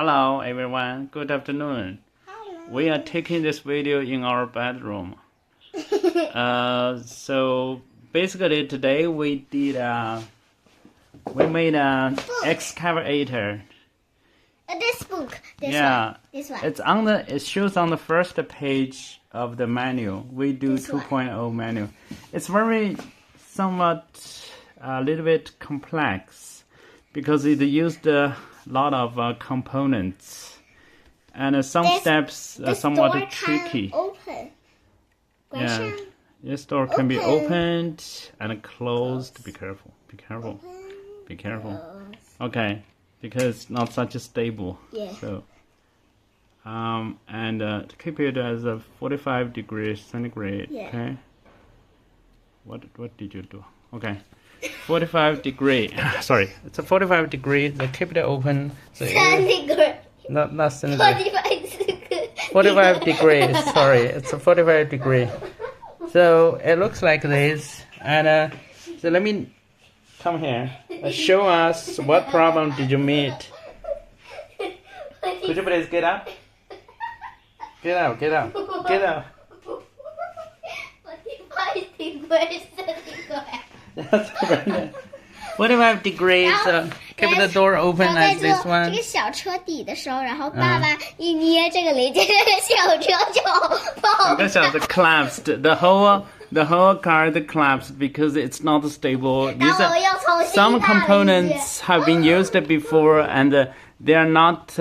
Hello everyone, good afternoon. Hello. We are taking this video in our bedroom. So basically today we made an excavator. This book. This Yeah, one. This one. It shows on the first page of the manual. WeDo 2.0 manual. It's a little bit complex because it used a lot of components and some steps are somewhat tricky. Open. Yeah, this door can be opened and closed. Be careful. Be careful. Be careful. Okay, because it's not such a stable. Yeah. So, to keep it as a 45 degrees centigrade. Yeah. Okay. What did you do? Okay. 45 degree. Sorry, it's a 45 degree. They keep it open. So Centigrade. not centigrade. 45 degrees. Sorry, it's a 45 degree. So it looks like this. And so let me come here. Show us what problem did you meet. Could you please get up? Get up. Get up. Get up. 45 degrees centigrade. That's right. 45 degrees. Keep the door open like this 这 one. 个小车底的时候，然后爸爸一捏这个零件，这个小车就爆炸。 collapsed. The whole car collapsed because it's not stable. 然后又重新 Some 打了一遍 components have been used before and they are not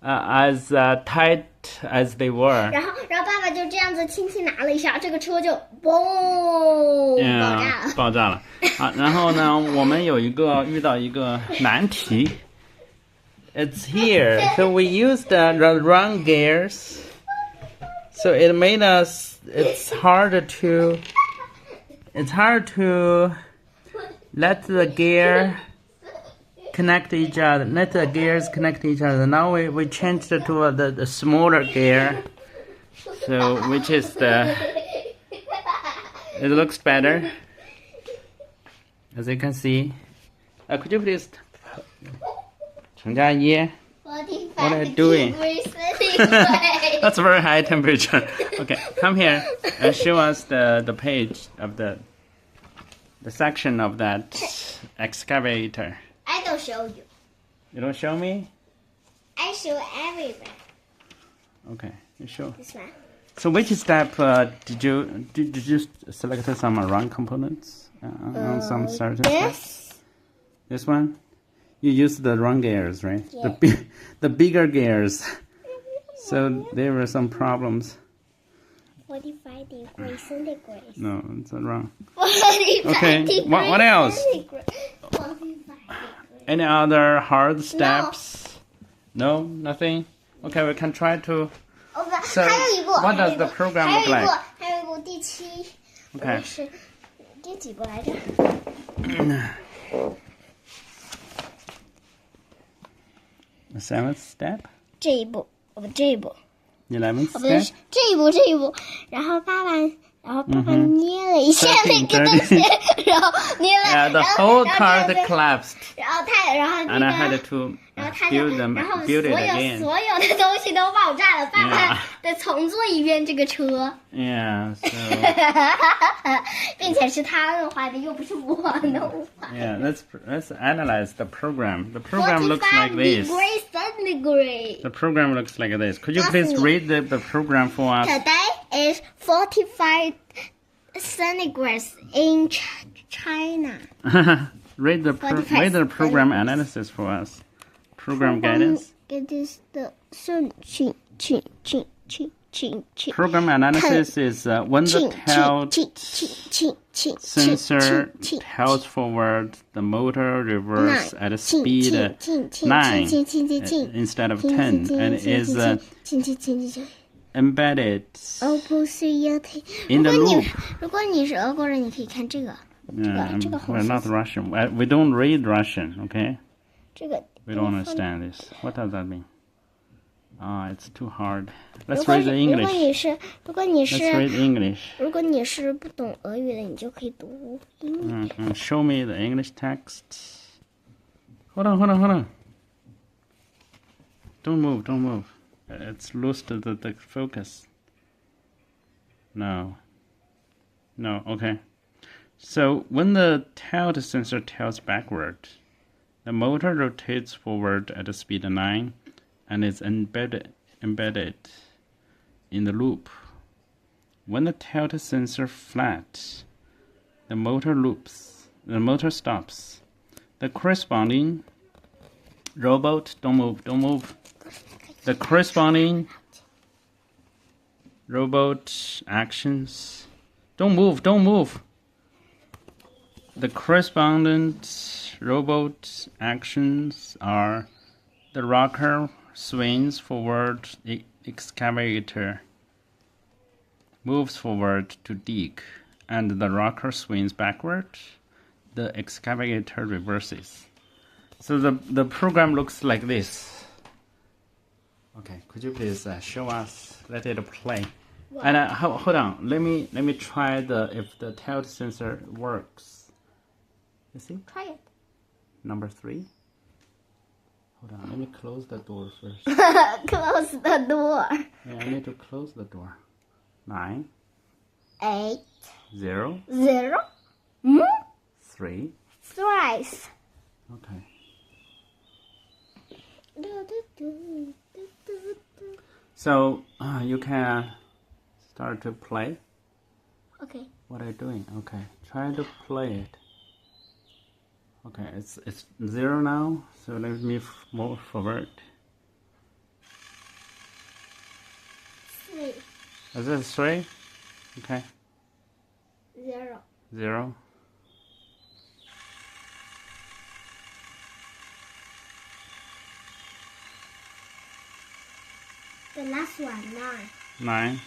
as tight as they were. 然后爸爸就这样子轻轻拿了一下，这个车就嘣爆炸了。爆炸了。好，然后呢，我们遇到一个难题。It's here. So we used the run gears. So it made it's hard to let the gear connect each other. Let the gears connect each other. Now we changed it to the smaller gear. So which is it looks better. As you can see. Could you please 程佳怡 What are you doing? That's very high temperature. Okay, come here and show us the page of the section of that excavator. I don't show you. You don't show me? I show everywhere. Okay, you show. This one. So which step did you select some run components on some certain steps? This one? You use the run gears, right? Yeah. The bigger gears. So there were some problems. 45 degrees centigrade. No, it's wrong. 45 Okay, degrees what else? centigrade. 45 degrees. Any other hard steps? No, nothing? Okay, we can try to... So, 还有一个 what does the program look like? 还有一个第7 Okay. 是第几个来着？ The 7th step? 这一步，这一步， 11th 不对， step? 这一步，然后爸爸捏了一下那个东西，然后捏了， Yeah, the whole car collapsed. 然后 And I had to 然后他 build 然后 it again. 所有的东西都爆炸了，爸爸得重做一遍这个车， Yeah, so... 并且是他弄坏的，又不是我弄坏。 Yeah, let's analyze the program. The program looks like this. 45 degrees centigrade. The program looks like this. Could you please read the program for us? Today is 45 centigrades in China. read the program analysis for us. Program guidance. It is the sun. Program analysis is when the tilt sensor tilts forward, the motor reverses at a speed 9 instead of 10 and is embedded in the loop. 如果你是俄国人，你可以看这个。 We're not Russian. We don't read Russian, okay? 这个 We don't understand this. What does that mean? It's too hard. Let's read the English. Let's read English. 如果你是不懂俄语的，你就可以读英语。Show me the English text. Hold on. Don't move, don't move. It's lost the focus. No. No, okay. So when the tilt sensor tilts backward, the motor rotates forward at a speed of 9 and is embedded in the loop. When the tilt sensor flat, the motor stops. The corresponding robot, don't move. The corresponding robot actions, don't move. The correspondent robot actions are the rocker swings forward, the excavator moves forward to dig, and the rocker swings backward, the excavator reverses. So the program looks like this. Okay, could you please show us, let it play. What? And hold on, let me try if the tilt sensor works. You see? Try it. Number 3. Hold on, let me close the door first. Close the door. Yeah, I need to close the door. 9. 8. 0. 0. 3. Thrice. Okay. So you can start to play. Okay. What are you doing? Okay, try to play it. Okay, it's 0 now, so let me move forward. 3. Is it 3? Okay. 0. 0. The last one, 9. 9.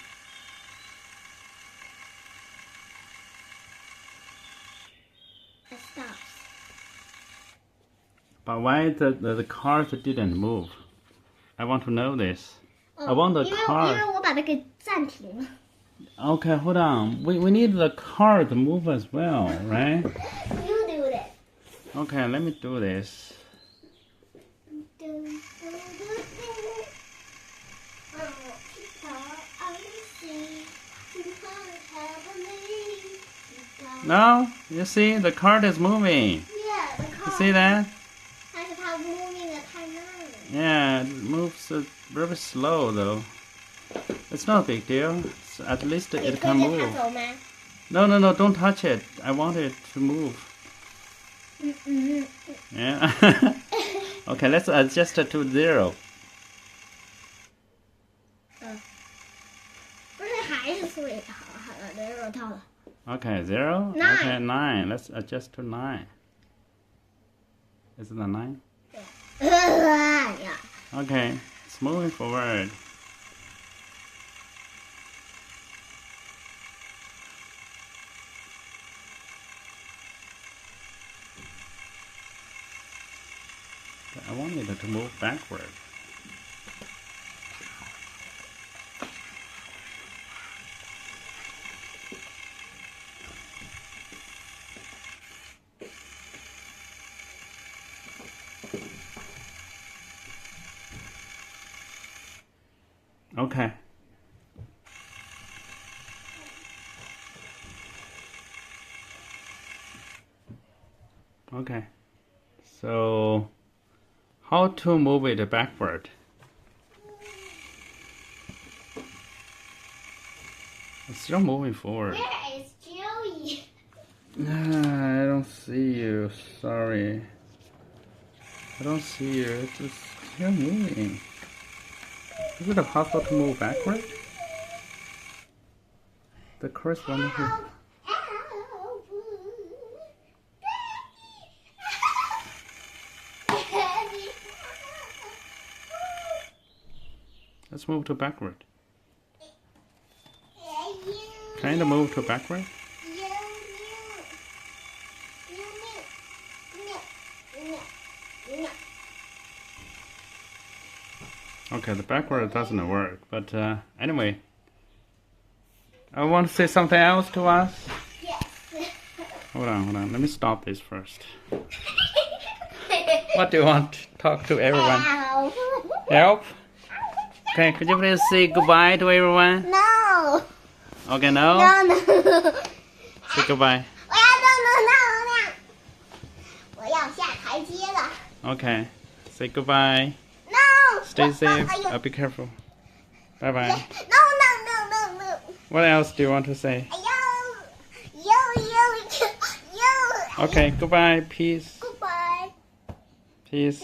It stops. But why the cars didn't move? I want to know this. I want the car. 因为我把它给暂停了。 Okay, hold on. We need the car to move as well, right? You do it. Okay, let me do this. No, you see, the cart is moving. Yeah, the car. You see that? 但是它 moving 的太慢了。 Yeah, it moves very slow though. It's not a big deal. At least it can move. No, don't touch it. I want it to move. Yeah. Okay, let's adjust it to 0. 不是还是3？好了，0到了。 Okay, 0. 9. Okay, 9. Let's adjust to 9. Is it a 9? Yeah. Okay, it's moving forward. I wanted it to move backward. Okay. Okay. So, how to move it backward? It's still moving forward. Where is Joey? I don't see you. Sorry. I don't see you. It's just still moving. Is it possible to move backward? The corresponding. Let's move to backward. Kind of move to backward. Okay, the backward doesn't work, but anyway. I want to say something else to us. Yes. Hold on. Let me stop this first. What do you want to talk to everyone? Ow. Help. Okay, could you please say goodbye to everyone? No. Okay, no? No. Say goodbye. 我要下台阶了。 Okay, say goodbye. No. Stay safe. Be careful. Bye bye. No. What else do you want to say? Yo. Okay, goodbye. Peace. Goodbye. Peace.